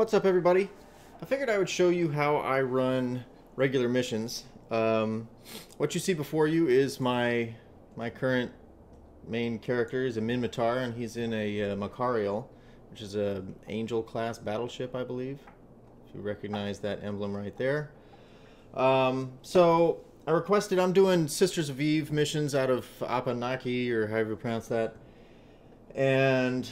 What's up, everybody? I figured I would show you how I run regular missions. What you see before you is my current main character is a Minmatar, and he's in a Macarial, which is a Angel class battleship, I believe. If you recognize that emblem right there. So I requested, I'm doing Sisters of Eve missions out of Apanaki, or however you pronounce that. And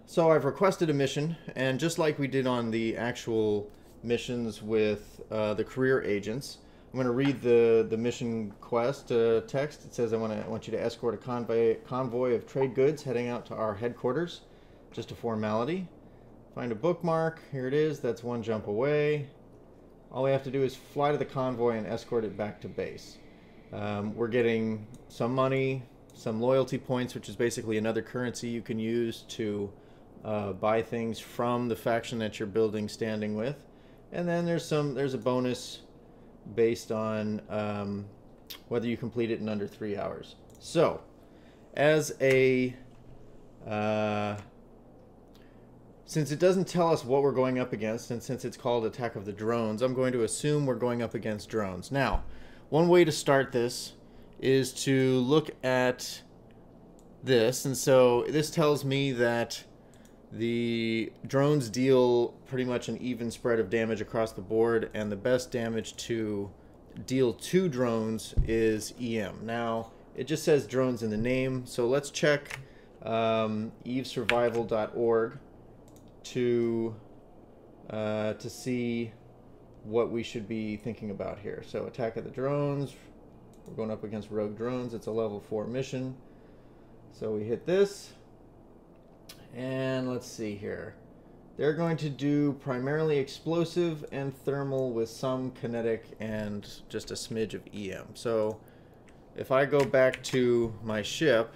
so I've requested a mission, and just like we did on the actual missions with the career agents, I'm going to read the mission quest text. It says I want you to escort a convoy of trade goods heading out to our headquarters. Just a formality. Find a bookmark. Here it is. That's one jump away. All we have to do is fly to the convoy and escort it back to base. We're getting some money, some loyalty points, which is basically another currency you can use to buy things from the faction that you're building standing with. And then there's a bonus based on whether you complete it in under 3 hours. So, as a since it doesn't tell us what we're going up against, and since it's called Attack of the Drones, I'm going to assume we're going up against drones. Now, one way to start this is to look at this, and so this tells me that the drones deal pretty much an even spread of damage across the board, and the best damage to deal to drones is EM. Now, it just says drones in the name, so let's check evesurvival.org to see what we should be thinking about here. So, Attack of the Drones, we're going up against rogue drones. It's a level 4 mission. So we hit this, and let's see here. They're going to do primarily explosive and thermal with some kinetic and just a smidge of EM. So if I go back to my ship,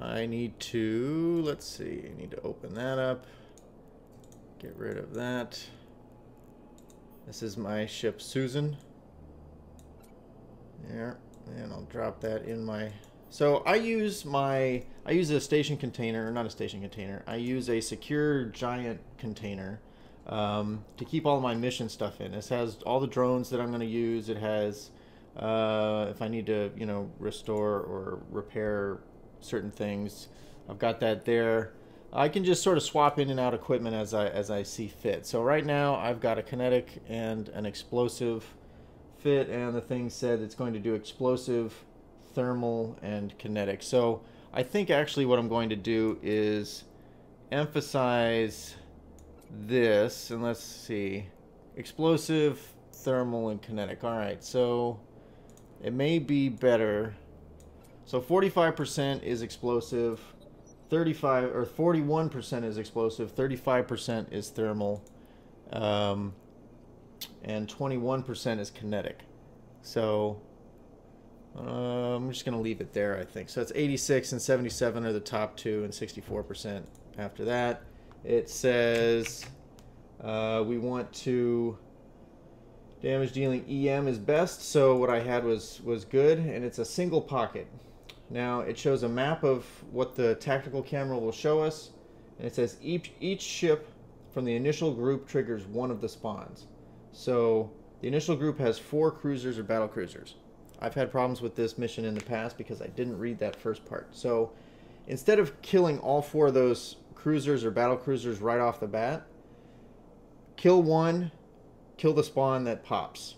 I need to, let's see, I need to open that up, get rid of that. This is my ship Susan. There, and I'll drop that in my... So I use a station container, or not a station container, I use a secure giant container to keep all my mission stuff in. This has all the drones that I'm going to use. It has, if I need to, you know, restore or repair certain things, I've got that there. I can just sort of swap in and out equipment as I see fit. So right now I've got a kinetic and an explosive fit, and the thing said it's going to do explosive, thermal, and kinetic. So I think actually what I'm going to do is emphasize this, and let's see, explosive, thermal, and kinetic. All right, so it may be better. So 45% is explosive, 35 or 41% is explosive, 35% is thermal, and 21% is kinetic. So I'm just going to leave it there, I think. So it's 86 and 77 are the top two, and 64% after that. It says we want to damage dealing EM is best, so what I had was good, and it's a single pocket. Now it shows a map of what the tactical camera will show us, and it says each ship from the initial group triggers one of the spawns. So the initial group has 4 cruisers or battle cruisers. I've had problems with this mission in the past because I didn't read that first part. So instead of killing all 4 of those cruisers or battle cruisers right off the bat, kill one, kill the spawn that pops.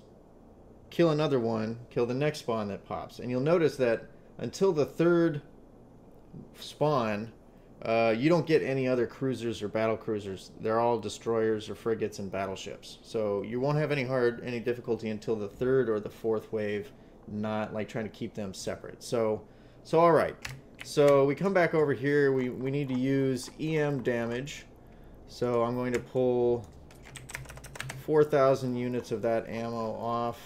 Kill another one, kill the next spawn that pops. And you'll notice that until the 3rd spawn, you don't get any other cruisers or battle cruisers. They're all destroyers or frigates and battleships. So you won't have any difficulty until the 3rd or the 4th wave, not like trying to keep them separate. So all right. So we come back over here. We need to use EM damage. So I'm going to pull 4,000 units of that ammo off.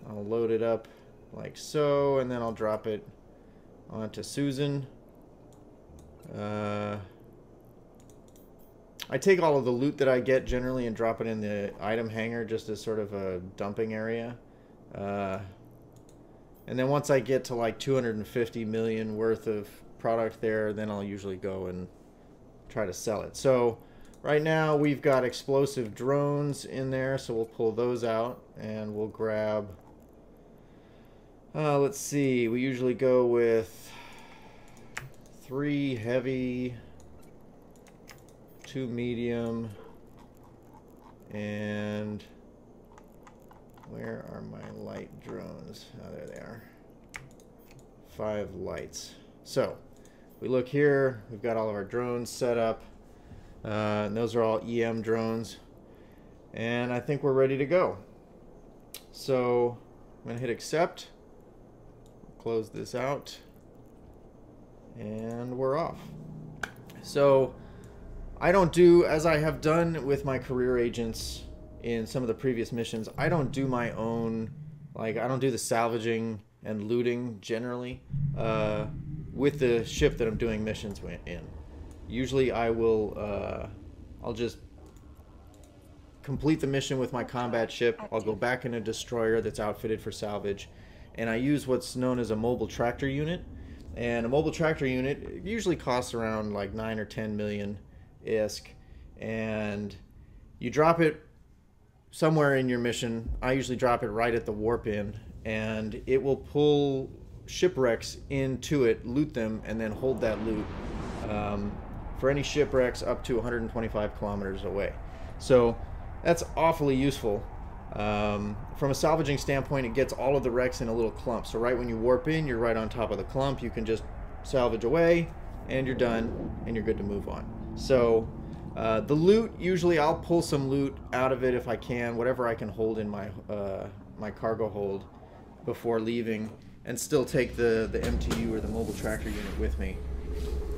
I'll load it up like so, and then I'll drop it onto Susan. I take all of the loot that I get generally and drop it in the item hanger just as sort of a dumping area. And then once I get to like 250 million worth of product there, then I'll usually go and try to sell it. So right now we've got explosive drones in there, so we'll pull those out and we'll grab, let's see, we usually go with 3 heavy, 2 medium, and where are my light drones? Oh, there they are. 5 lights. So we look here, we've got all of our drones set up, and those are all EM drones, and I think we're ready to go. So I'm gonna hit accept, close this out, and we're off. So I don't do, as I have done with my career agents in some of the previous missions, I don't do my own, like I don't do the salvaging and looting generally with the ship that I'm doing missions in. Usually I will, I'll just complete the mission with my combat ship. I'll go back in a destroyer that's outfitted for salvage, and I use what's known as a mobile tractor unit. And a mobile tractor unit usually costs around like 9 or 10 million ISK, and you drop it somewhere in your mission. I usually drop it right at the warp in, and it will pull shipwrecks into it, loot them, and then hold that loot for any shipwrecks up to 125 kilometers away. So that's awfully useful. From a salvaging standpoint, it gets all of the wrecks in a little clump. So right when you warp in, you're right on top of the clump. You can just salvage away, and you're done, and you're good to move on. So the loot, usually I'll pull some loot out of it if I can, whatever I can hold in my my cargo hold before leaving, and still take the MTU or the mobile tractor unit with me.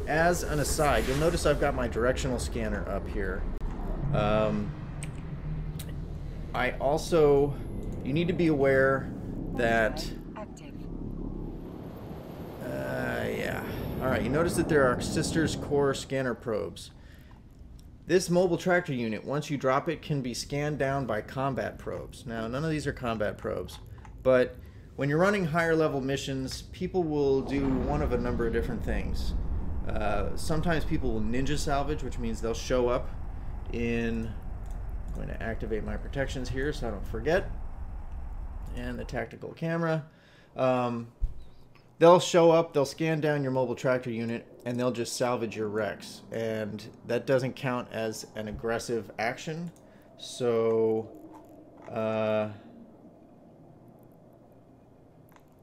As an aside, you'll notice I've got my directional scanner up here. I also, you need to be aware that, yeah. Alright, you notice that there are sisters core scanner probes. This mobile tractor unit, once you drop it, can be scanned down by combat probes. Now, none of these are combat probes, but when you're running higher level missions, people will do one of a number of different things. Sometimes people will ninja salvage, which means they'll show up in... I'm going to activate my protections here so I don't forget. And the tactical camera. They'll show up, they'll scan down your mobile tractor unit, and they'll just salvage your wrecks. And that doesn't count as an aggressive action. So,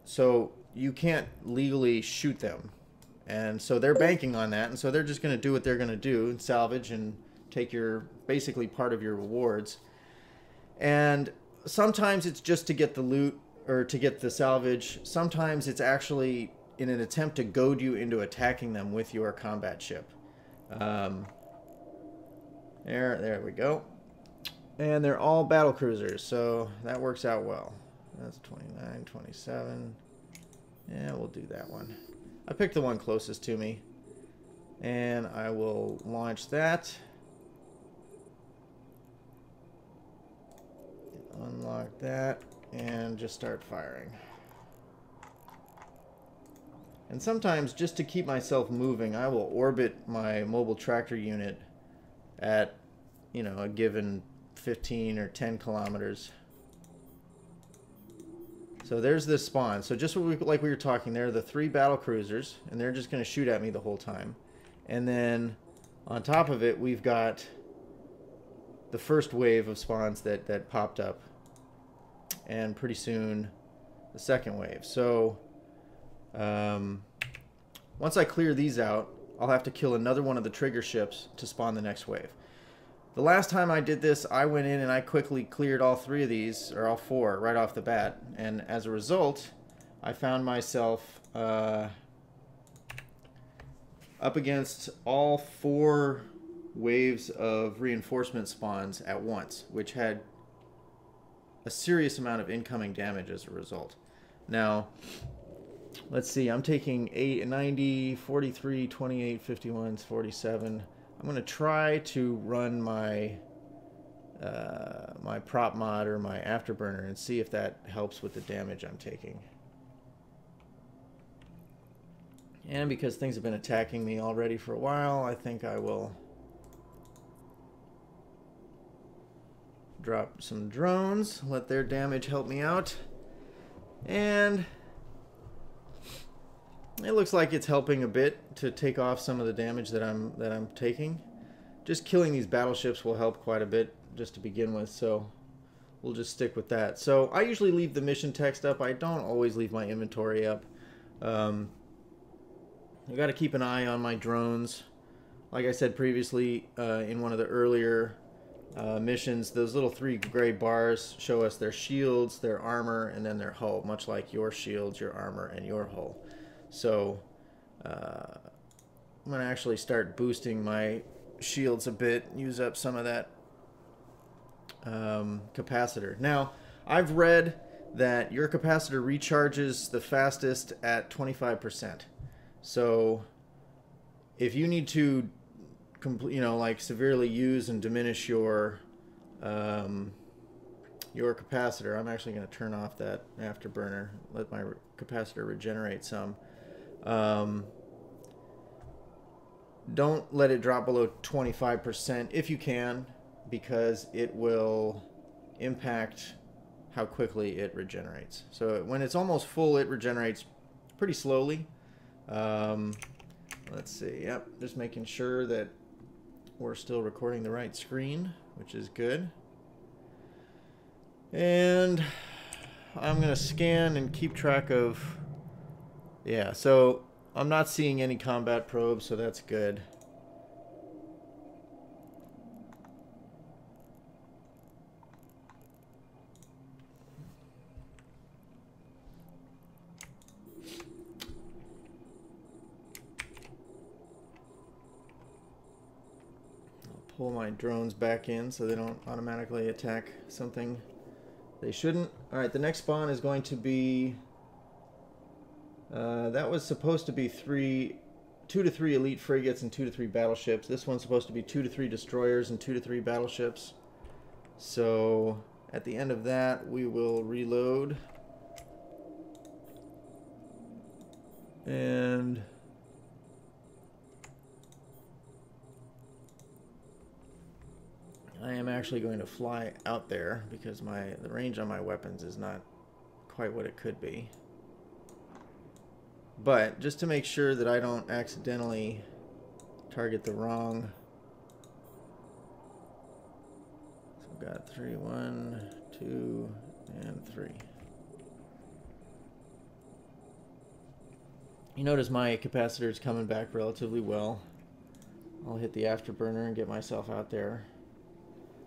so you can't legally shoot them. And so they're banking on that, and so they're just going to do what they're going to do and salvage and take your, basically part of your rewards. And sometimes it's just to get the loot or to get the salvage. Sometimes it's actually in an attempt to goad you into attacking them with your combat ship. There we go. And they're all battle cruisers, so that works out well. That's 29, 27. Yeah, we'll do that one. I picked the one closest to me, and I will launch that. Unlock that and just start firing. And sometimes, just to keep myself moving, I will orbit my mobile tractor unit at, you know, a given 15 or 10 kilometers. So there's this spawn. So just what like we were talking there, the 3 battle cruisers, and they're just going to shoot at me the whole time. And then on top of it, we've got the first wave of spawns that popped up, and pretty soon the second wave. So once I clear these out, I'll have to kill another one of the trigger ships to spawn the next wave. The last time I did this, I went in and I quickly cleared all 3 of these, or all 4, right off the bat. And as a result, I found myself up against all 4 waves of reinforcement spawns at once, which had a serious amount of incoming damage as a result. Now, let's see, I'm taking 90, 43, 28, 51, 47. I'm going to try to run my my prop mod or my afterburner and see if that helps with the damage I'm taking. And because things have been attacking me already for a while, I think I will drop some drones, let their damage help me out. And it looks like it's helping a bit to take off some of the damage that I'm taking. Just killing these battleships will help quite a bit just to begin with, so we'll just stick with that. So I usually leave the mission text up. I don't always leave my inventory up. I got to keep an eye on my drones. Like I said previously in one of the earlier missions, those little 3 gray bars show us their shields, their armor, and then their hull, much like your shields, your armor, and your hull. So I'm going to actually start boosting my shields a bit, use up some of that capacitor. Now, I've read that your capacitor recharges the fastest at 25%. So if you need to like severely use and diminish your capacitor, I'm actually going to turn off that afterburner, let my capacitor regenerate some. Don't let it drop below 25% if you can, because it will impact how quickly it regenerates. So when it's almost full, it regenerates pretty slowly. Let's see. Yep, just making sure that we're still recording the right screen, which is good. And I'm going to scan and keep track of... Yeah, so I'm not seeing any combat probes, so that's good. Pull my drones back in so they don't automatically attack something they shouldn't. Alright, the next spawn is going to be... that was supposed to be 2 to 3 elite frigates and 2 to 3 battleships. This one's supposed to be 2 to 3 destroyers and 2 to 3 battleships. So at the end of that, we will reload. And... I am actually going to fly out there because the range on my weapons is not quite what it could be. But just to make sure that I don't accidentally target the wrong... So I've got 3, 1, 2, and 3. You notice my capacitor is coming back relatively well. I'll hit the afterburner and get myself out there.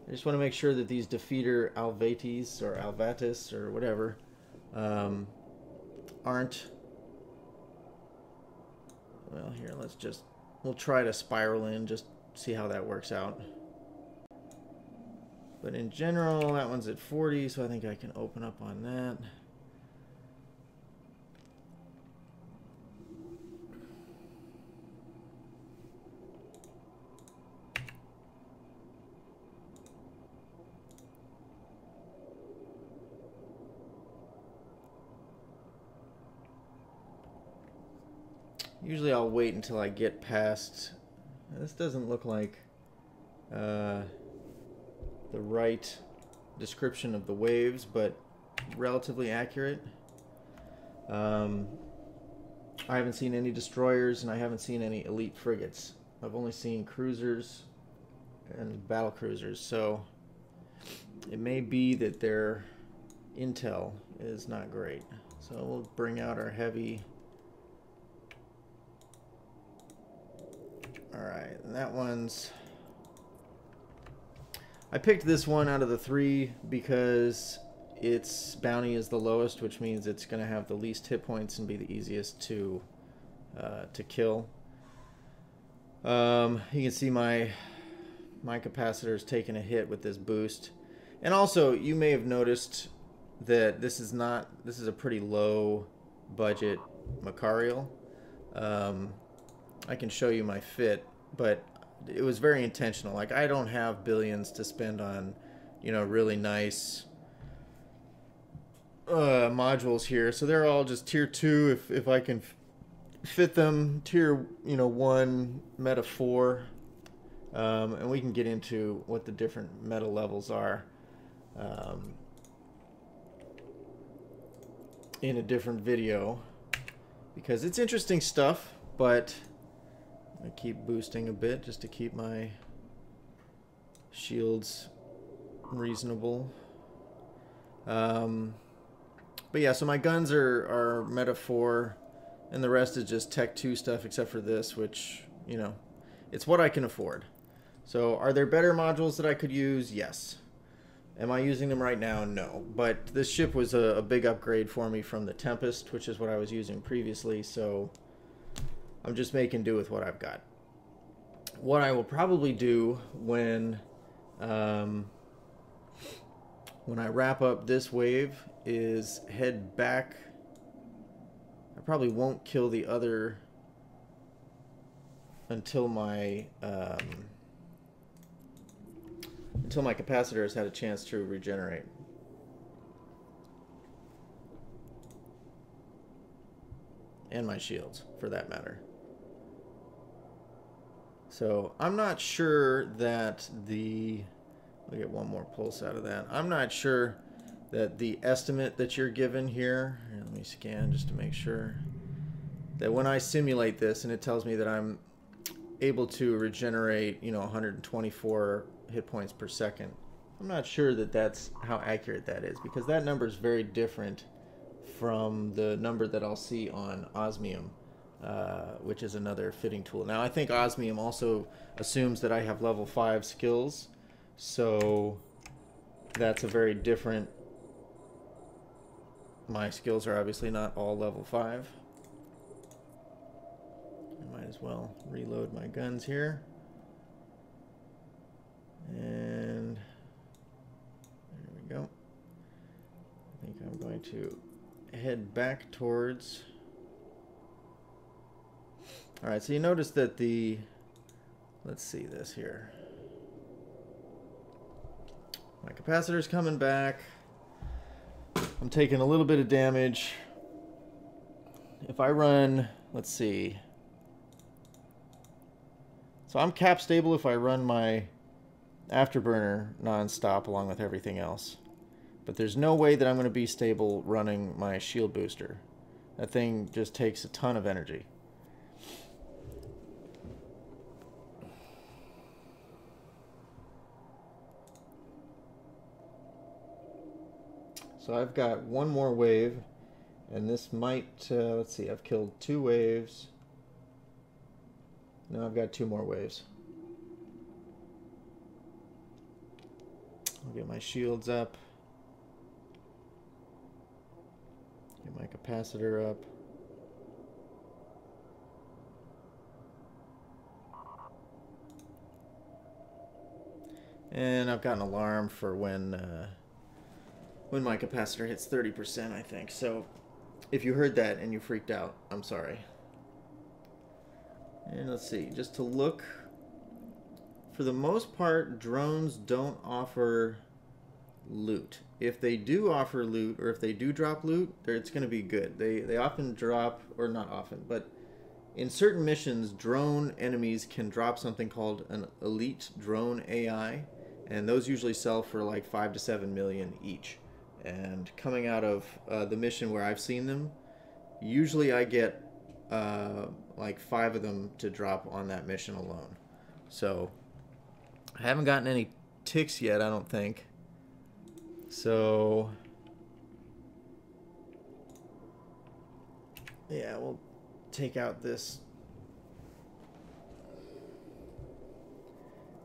I just want to make sure that these defeater Alvatis or Alvatis or whatever aren't... Well, here, we'll try to spiral in, just see how that works out. But in general, that one's at 40, so I think I can open up on that. Usually I'll wait until I get past... This doesn't look like the right description of the waves, but relatively accurate. I haven't seen any destroyers and I haven't seen any elite frigates. I've only seen cruisers and battle cruisers, so it may be that their intel is not great. So we'll bring out our heavy... Alright, and that one's... I picked this one out of the 3 because its bounty is the lowest, which means it's going to have the least hit points and be the easiest to kill. You can see my capacitor is taking a hit with this boost. And also, you may have noticed that this is a pretty low budget Macarial. I can show you my fit, but it was very intentional. Like, I don't have billions to spend on, really nice modules here. So they're all just tier 2 if I can fit them tier, 1, meta 4. And we can get into what the different meta levels are in a different video, because it's interesting stuff, but I keep boosting a bit just to keep my shields reasonable. But yeah, so my guns are meta 4, and the rest is just tech 2 stuff, except for this, which, it's what I can afford. So are there better modules that I could use? Yes. Am I using them right now? No. But this ship was a big upgrade for me from the Tempest, which is what I was using previously, so I'm just making do with what I've got. What I will probably do when I wrap up this wave is head back. I probably won't kill the other until my capacitor has had a chance to regenerate. And my shields, for that matter. So I'm not sure that I'll get one more pulse out of that. I'm not sure that the estimate that you're given here, let me scan just to make sure, that when I simulate this and it tells me that I'm able to regenerate, 124 hit points per second, I'm not sure that that's how accurate that is, because that number is very different from the number that I'll see on osmium, which is another fitting tool. Now, I think osmium also assumes that I have level 5 skills, so that's a very different... My skills are obviously not all level 5. I might as well reload my guns here. And there we go. I think I'm going to head back towards... Alright, so you notice that the... Let's see this here. My capacitor's coming back. I'm taking a little bit of damage. If I run... Let's see. So I'm cap stable if I run my afterburner non-stop along with everything else. But there's no way that I'm going to be stable running my shield booster. That thing just takes a ton of energy. So I've got one more wave, and this might, let's see, I've killed 2 waves. No, I've got 2 more waves. I'll get my shields up. Get my capacitor up. And I've got an alarm for when my capacitor hits 30%, I think. So if you heard that and you freaked out, I'm sorry. And let's see, just to look, for the most part, drones don't offer loot. If they do offer loot, or if they do drop loot, it's going to be good. They often drop, or not often, but in certain missions, drone enemies can drop something called an elite drone AI, and those usually sell for like 5 to 7 million each. And coming out of the mission where I've seen them, usually I get like 5 of them to drop on that mission alone. So I haven't gotten any ticks yet, I don't think. So yeah, we'll take out this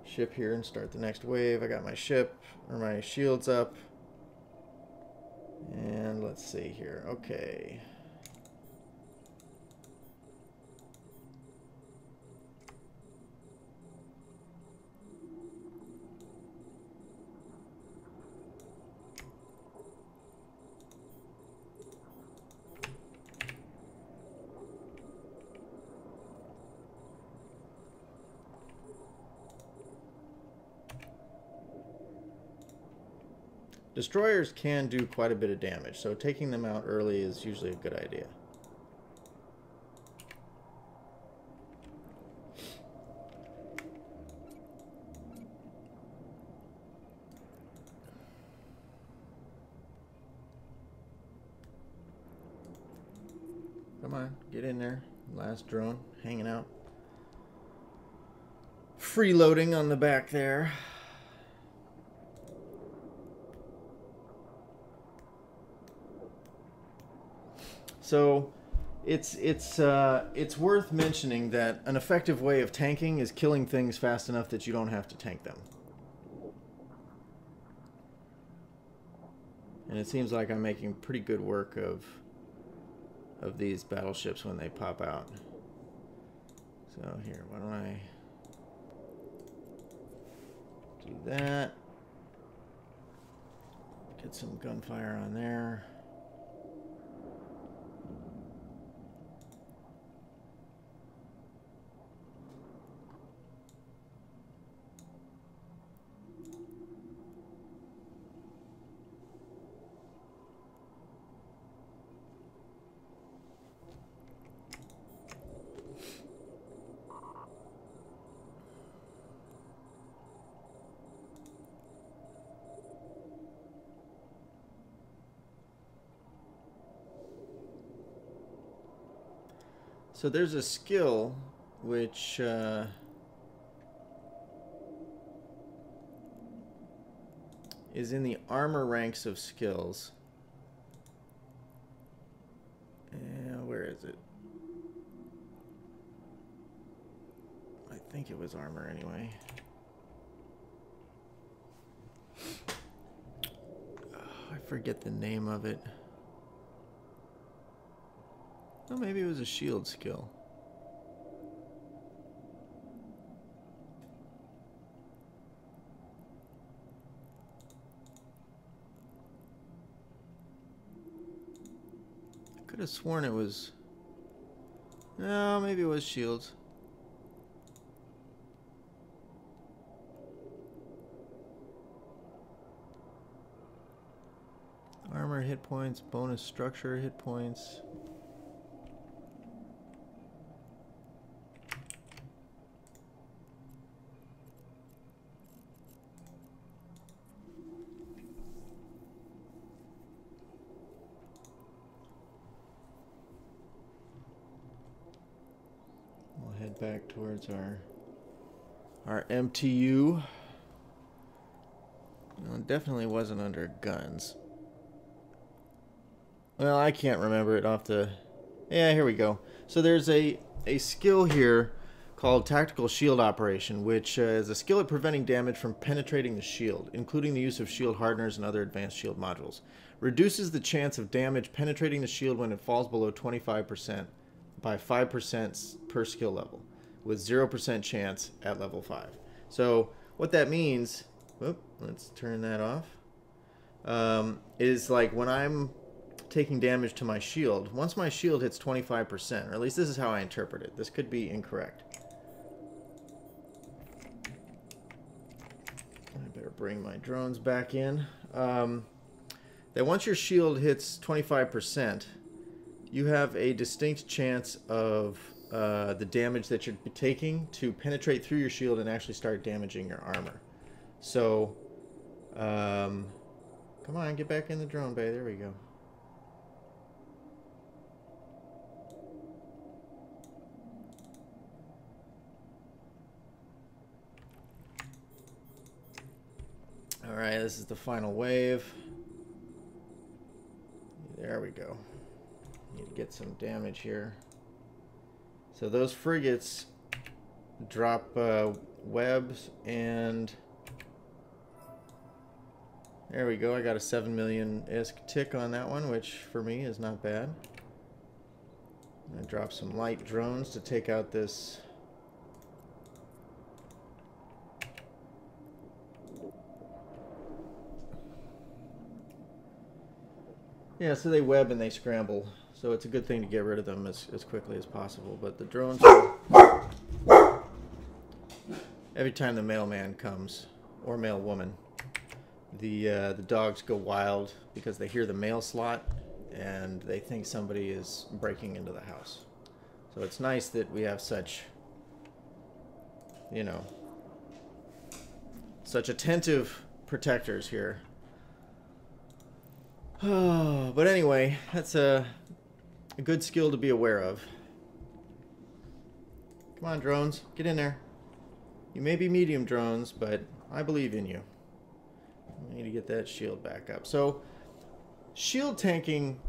ship here and start the next wave. I got my ship, or my shields up. And let's see here. Okay. Destroyers can do quite a bit of damage, so taking them out early is usually a good idea. there. Last drone hanging out. Freeloading on the back there. So it's worth mentioning that an effective way of tanking is killing things fast enough that you don't have to tank them. And it seems like I'm making pretty good work of these battleships when they pop out. So here, why don't I do that? Get some gunfire on there. So there's a skill which is in the armor ranks of skills. Where is it? I think it was armor anyway. Oh, I forget the name of it. Oh, maybe it was a shield skill. I could have sworn it was... No, maybe it was shields. Armor hit points, bonus structure hit points. Back towards our MTU. Well, it definitely wasn't under guns. Well, I can't remember it off the... Yeah, here we go. So there's a skill here called Tactical Shield Operation, which is a skill at preventing damage from penetrating the shield, including the use of shield hardeners and other advanced shield modules. Reduces the chance of damage penetrating the shield when it falls below 25% by 5% per skill level, with 0% chance at level 5. So what that means, whoop, let's turn that off, is like when I'm taking damage to my shield, once my shield hits 25%, or at least this is how I interpret it. This could be incorrect. I better bring my drones back in. That once your shield hits 25%, you have a distinct chance of the damage that you're taking to penetrate through your shield and actually start damaging your armor. So, come on, get back in the drone bay. There we go. All right, this is the final wave. There we go. Need to get some damage here. So those frigates drop webs, and there we go. I got a 7 million-isk tick on that one, which for me is not bad. I'm going to drop some light drones to take out this. Yeah, so they web and they scramble. So it's a good thing to get rid of them as quickly as possible. But the drones, every time the mailman comes, or mailwoman, the dogs go wild because they hear the mail slot and they think somebody is breaking into the house. So it's nice that we have such, you know, such attentive protectors here. But anyway, that's a good skill to be aware of. Come on, drones. Get in there. You may be medium drones, but I believe in you. I need to get that shield back up. So, shield tanking,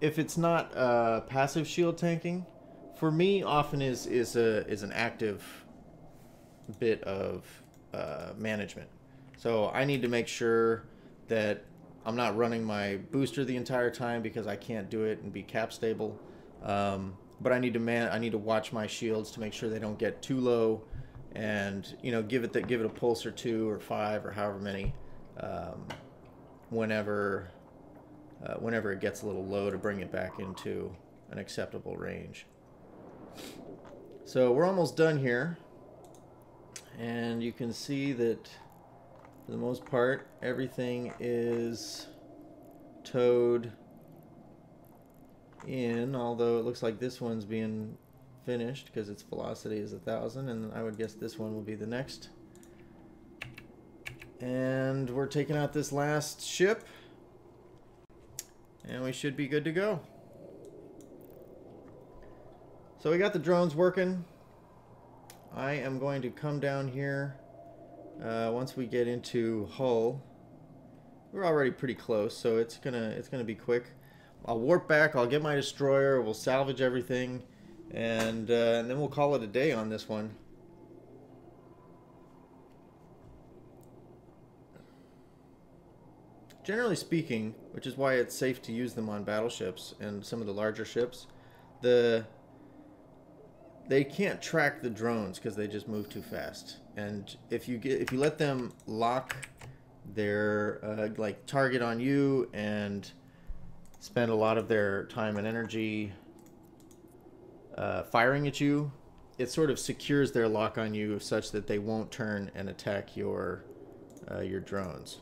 if it's not passive shield tanking, for me often is an active bit of management. So I need to make sure that I'm not running my booster the entire time because I can't do it and be cap stable. But I need to watch my shields to make sure they don't get too low, and give it a pulse or 2 or 5 or however many whenever it gets a little low, to bring it back into an acceptable range. So we're almost done here, and you can see that for the most part everything is towed in, although it looks like this one's being finished because its velocity is 1,000, and I would guess this one will be the next. And we're taking out this last ship, and we should be good to go. So we got the drones working. I am going to come down here once we get into Hull. We're already pretty close, so it's gonna be quick. I'll warp back. I'll get my destroyer. We'll salvage everything, and then we'll call it a day on this one. Generally speaking, which is why it's safe to use them on battleships and some of the larger ships, they can't track the drones because they just move too fast. And if you let them lock their like target on you and spend a lot of their time and energy firing at you, it sort of secures their lock on you such that they won't turn and attack your drones.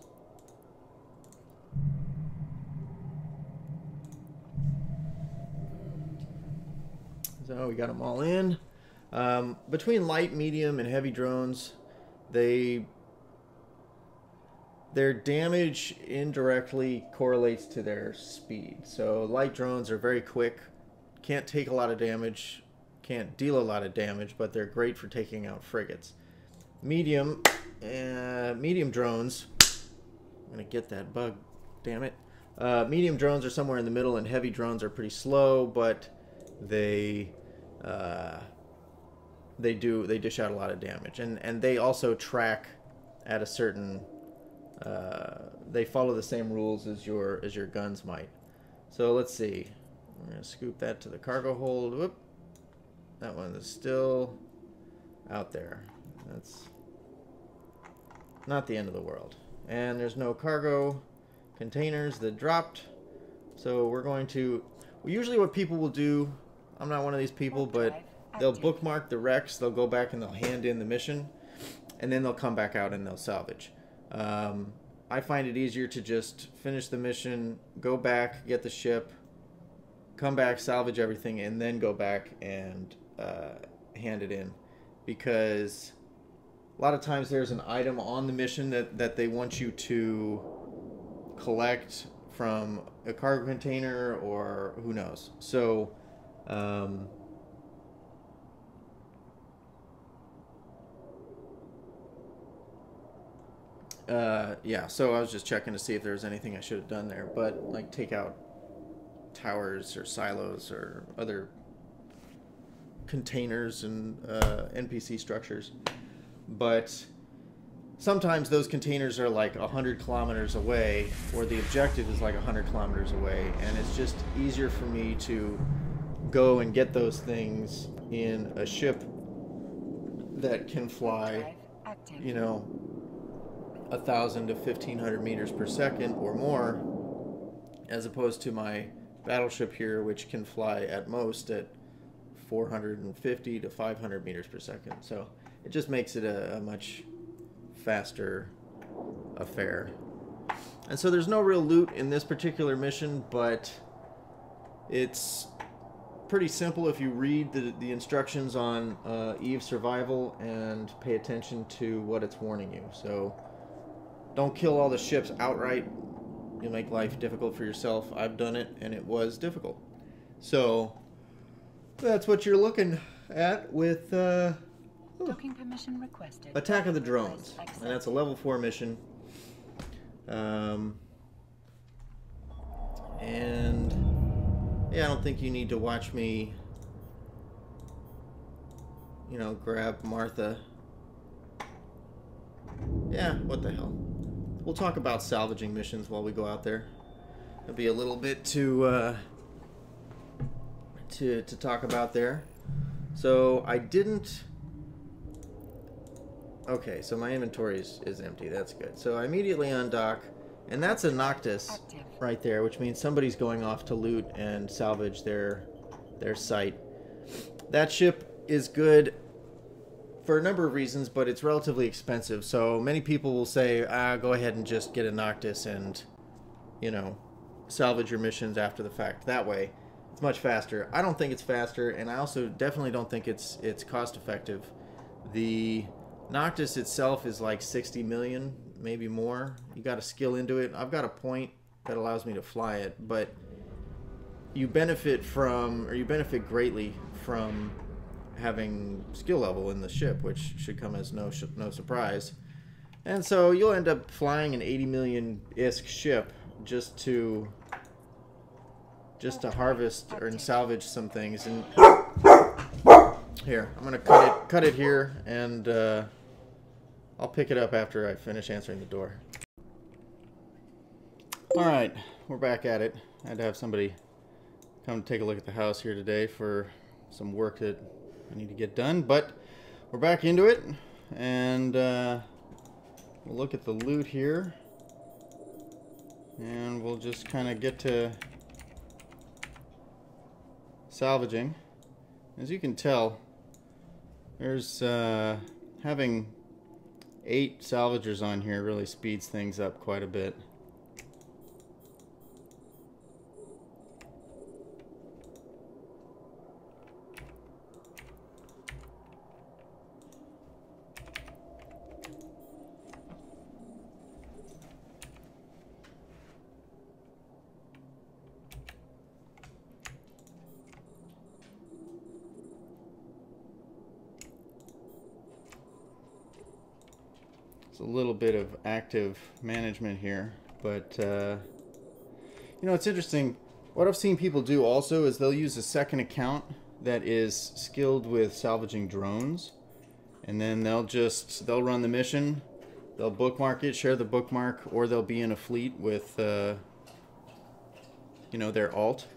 So we got them all in. Between light, medium, and heavy drones, their damage indirectly correlates to their speed. So light drones are very quick, can't take a lot of damage, can't deal a lot of damage, but they're great for taking out frigates. Medium drones, I'm gonna get that bug, damn it. Medium drones are somewhere in the middle, and heavy drones are pretty slow, but they dish out a lot of damage, and they also track at a certain they follow the same rules as your guns might. So let's see, we're gonna scoop that to the cargo hold. Whoop, that one is still out there. That's not the end of the world, and there's no cargo containers that dropped, so we're going to, usually what people will do, I'm not one of these people, but they'll bookmark the wrecks, they'll go back and they'll hand in the mission, and then they'll come back out and they'll salvage. I find it easier to just finish the mission, go back, get the ship, come back, salvage everything, and then go back and hand it in, because a lot of times there's an item on the mission that they want you to collect from a cargo container, or who knows. So yeah, so I was just checking to see if there was anything I should have done there, but like take out towers or silos or other containers and NPC structures. But sometimes those containers are like 100 kilometers away, or the objective is like 100 kilometers away, and it's just easier for me to go and get those things in a ship that can fly, 1,000 to 1,500 meters per second or more, as opposed to my battleship here, which can fly at most at 450 to 500 meters per second. So it just makes it a much faster affair. And so there's no real loot in this particular mission, but it's pretty simple if you read the instructions on Eve Survival and pay attention to what it's warning you. So don't kill all the ships outright. You'll make life difficult for yourself. I've done it, and it was difficult. So that's what you're looking at with Docking permission requested. Attack of the Drones, and that's a level 4 mission. And yeah, I don't think you need to watch me, you know, grab Martha. Yeah, what the hell. We'll talk about salvaging missions while we go out there. It'll be a little bit to talk about there. So I didn't. Okay, so my inventory is empty. That's good. So I immediately undock, and that's a Noctis right there, which means somebody's going off to loot and salvage their site. That ship is good for a number of reasons, but it's relatively expensive. So many people will say, go ahead and just get a Noctis and, you know, salvage your missions after the fact. That way, it's much faster. I don't think it's faster, and I also definitely don't think it's cost effective. The Noctis itself is like 60 million, maybe more. You got to skill into it. I've got a point that allows me to fly it, but you benefit from, or you benefit greatly from having skill level in the ship, which should come as no surprise. And so you'll end up flying an 80 million ISK ship just to harvest or salvage some things. And here, I'm gonna cut it here, and I'll pick it up after I finish answering the door. All right, we're back at it. I had to have somebody come take a look at the house here today for some work that I need to get done, but we're back into it, and we'll look at the loot here, and we'll just kind of get to salvaging. As you can tell, there's having 8 salvagers on here really speeds things up quite a bit. It's a little bit of active management here, but you know, it's interesting. What I've seen people do also is they'll use a second account that is skilled with salvaging drones, and then they'll run the mission, they'll bookmark it, share the bookmark, or they'll be in a fleet with you know, their alt,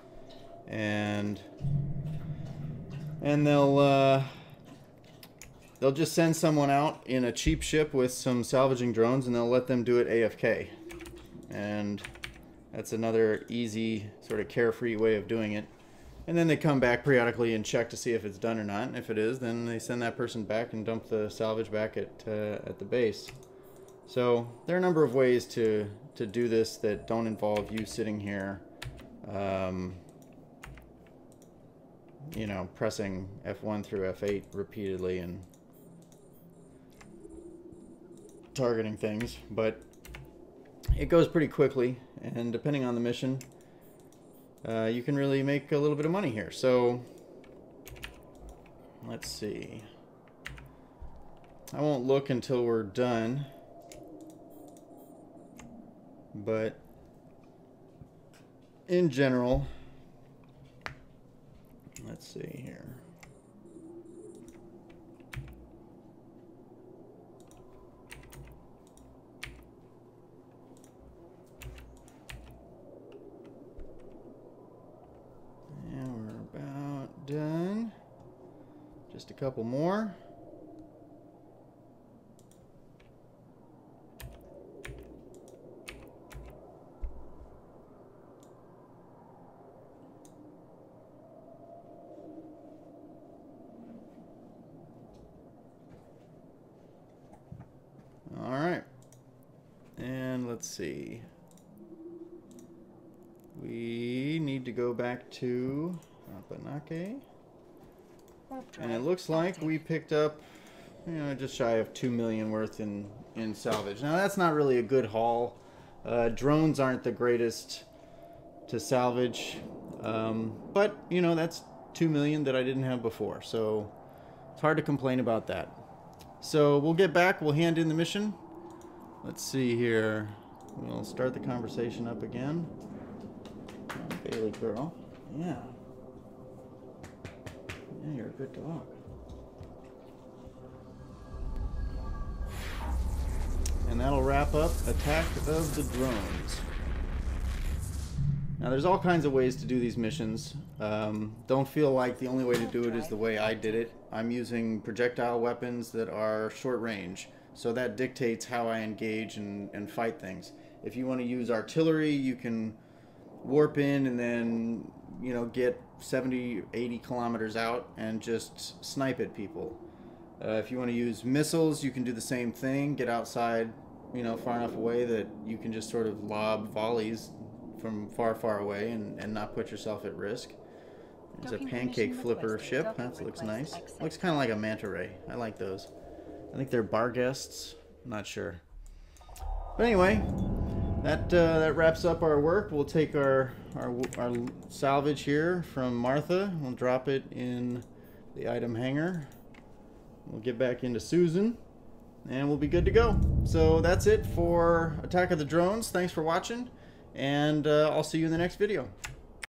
and they'll just send someone out in a cheap ship with some salvaging drones, and they'll let them do it AFK. And that's another easy, sort of carefree way of doing it. And then they come back periodically and check to see if it's done or not. And if it is, then they send that person back and dump the salvage back at the base. So there are a number of ways to do this that don't involve you sitting here, you know, pressing F1 through F8 repeatedly and targeting things, but it goes pretty quickly, and depending on the mission, you can really make a little bit of money here. So let's see, I won't look until we're done, but in general, let's see here. Done. Just a couple more. All right. And let's see. We need to go back to Banake, and it looks like we picked up, you know, just shy of 2 million worth in salvage. Now that's not really a good haul. Drones aren't the greatest to salvage, but you know, that's 2 million that I didn't have before, so It's hard to complain about that. So we'll get back. We'll hand in the mission. Let's see here. We'll start the conversation up again. Oh, Bailey girl. Yeah. Yeah, you're a good dog. And that'll wrap up Attack of the Drones. Now there's all kinds of ways to do these missions. Don't feel like the only way to do it is the way I did it. I'm using projectile weapons that are short range, so that dictates how I engage and fight things. If you want to use artillery, you can warp in and then, you know, get 70, 80 kilometers out and just snipe at people. If you want to use missiles, you can do the same thing. Get outside, you know, far enough away that you can just sort of lob volleys from far, far away and not put yourself at risk. There's a pancake flipper ship. That looks nice. Looks kind of like a manta ray. I like those. I think they're bar guests. I'm not sure. But anyway, that wraps up our work. We'll take our salvage here from Martha. We'll drop it in the item hanger. We'll get back into Susan, and we'll be good to go. So that's it for Attack of the Drones. Thanks for watching, and I'll see you in the next video.